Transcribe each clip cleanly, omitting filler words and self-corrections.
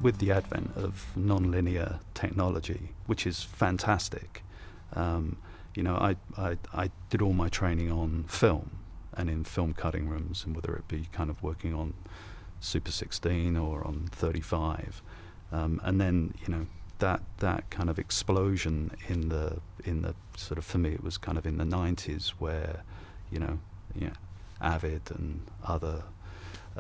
with the advent of nonlinear technology, which is fantastic, you know, I did all my training on film and in film cutting rooms, and whether it be kind of working on Super 16 or on 35, and then, you know, that kind of explosion in the sort of, for me it was kind of in the 90s, where you know Avid and other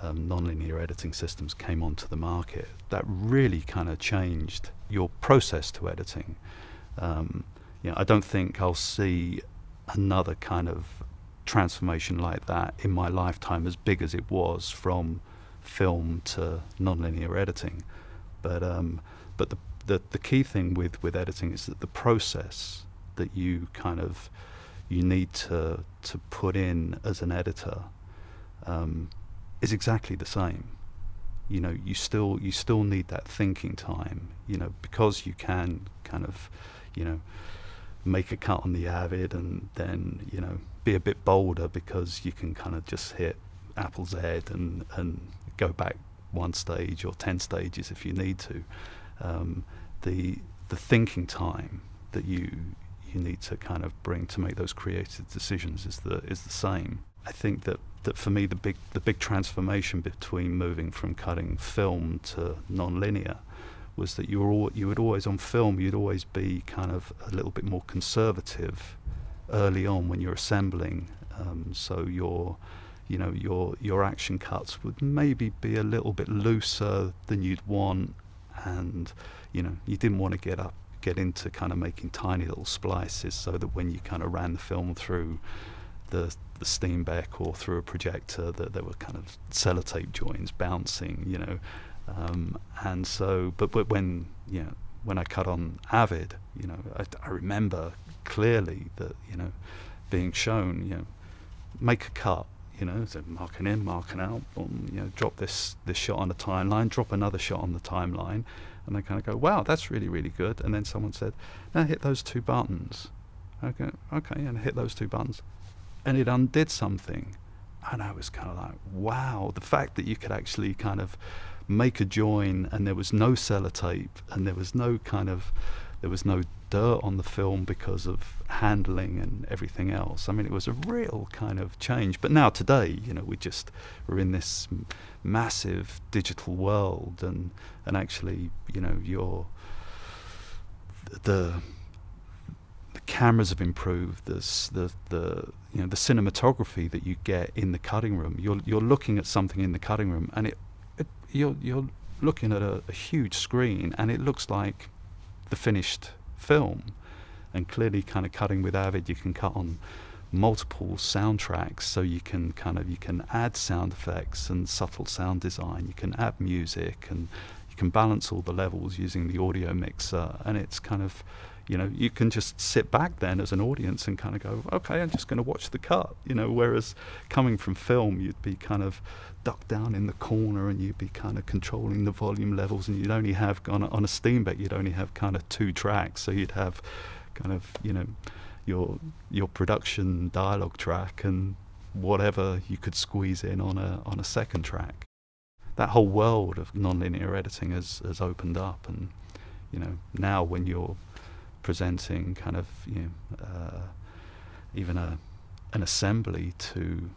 nonlinear editing systems came onto the market. That really kind of changed your process to editing. You know, I don't think I'll see another kind of transformation like that in my lifetime, as big as it was from film to nonlinear editing. But the key thing with editing is that the process that you need to put in as an editor is exactly the same. You know, you still need that thinking time, you know, because you can kind of, you know, make a cut on the Avid and then, you know, be a bit bolder because you can kind of just hit Apple's head and go back one stage or 10 stages if you need to. The thinking time that you need to kind of bring to make those creative decisions is the same. I think that for me the big transformation between moving from cutting film to non-linear was that you would always, on film, you'd always be kind of a little bit more conservative early on when you're assembling. So your action cuts would maybe be a little bit looser than you'd want, and you know, you didn't want to get into kind of making tiny little splices, so that when you kind of ran the film through the Steenbeck or through a projector, that there were kind of sellotape joints bouncing, you know. And so, but when I cut on Avid, you know, I remember clearly that, you know, being shown, you know, make a cut, you know, so marking in, marking out, boom, you know, drop this shot on the timeline, drop another shot on the timeline, and they kind of go, wow, that's really, really good. And then someone said, now hit those two buttons. Okay, and hit those two buttons, and it undid something. And I was kind of like, wow, the fact that you could actually kind of make a join and there was no sellotape and there was no dirt on the film because of handling and everything else. I mean, it was a real kind of change. But now today, you know, we're in this massive digital world, and actually, you know, the cameras have improved. The you know, the cinematography that you get in the cutting room. You're looking at something in the cutting room, and you're looking at a huge screen, and it looks like the finished film. And clearly, kind of cutting with Avid, you can cut on multiple soundtracks, so you can add sound effects and subtle sound design. You can add music, and you can balance all the levels using the audio mixer. And it's kind of, you know, you can just sit back then as an audience and kind of go, okay, I'm just going to watch the cut, you know. Whereas coming from film, you'd be kind of ducked down in the corner, and you'd be kind of controlling the volume levels, and you'd only have, on a Steenbeck, you'd only have kind of 2 tracks, so you'd have kind of, you know, your production dialogue track and whatever you could squeeze in on a second track. That whole world of nonlinear editing has opened up, and you know, now when you're presenting kind of, you know, even an assembly to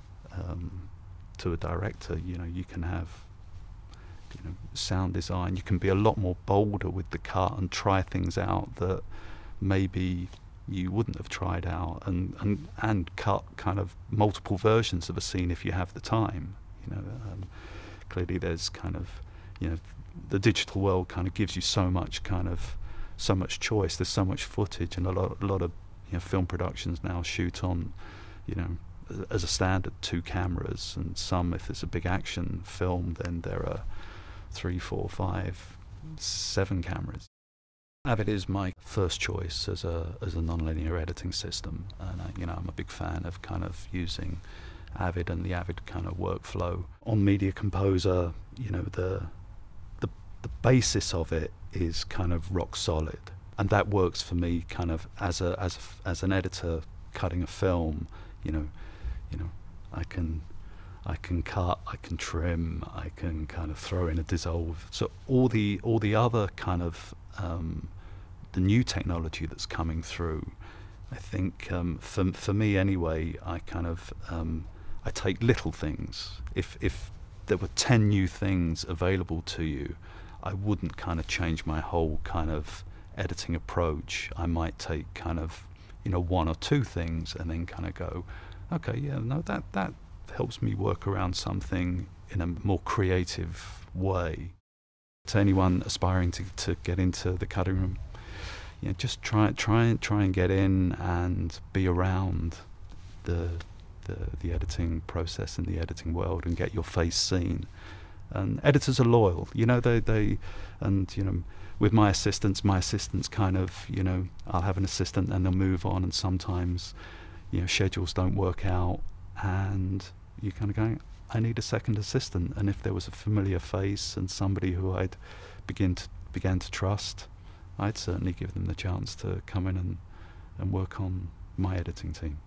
a director, you know, you can have, you know, sound design. You can be a lot more bolder with the cut and try things out that maybe you wouldn't have tried out, and cut kind of multiple versions of a scene if you have the time. You know, clearly there's kind of, you know, the digital world kind of gives you so much choice. There's so much footage, and a lot of, you know, film productions now shoot on, you know, as a standard 2 cameras, and some, if it's a big action film, then there are 3, 4, 5, 7 cameras. Avid is my first choice as a nonlinear editing system, and you know, I'm a big fan of kind of using Avid and the Avid kind of workflow on Media Composer. You know, the basis of it is kind of rock solid, and that works for me kind of as an editor cutting a film. You know, I I can cut, I can trim, I can kind of throw in a dissolve. So all the other kind of the new technology that's coming through, I think for me anyway, I kind of I take little things. If there were 10 new things available to you, I wouldn't kind of change my whole kind of editing approach. I might take kind of, you know, one or two things and then kind of go, okay, yeah, no, that helps me work around something in a more creative way. To anyone aspiring to get into the cutting room, you know, just try and get in and be around the editing process and the editing world and get your face seen. And editors are loyal, you know, they and you know, with my assistants kind of, you know, I'll have an assistant and they'll move on, and sometimes, you know, schedules don't work out and you kind of go, I need a second assistant. And if there was a familiar face and somebody who I'd began to trust, I'd certainly give them the chance to come in and work on my editing team.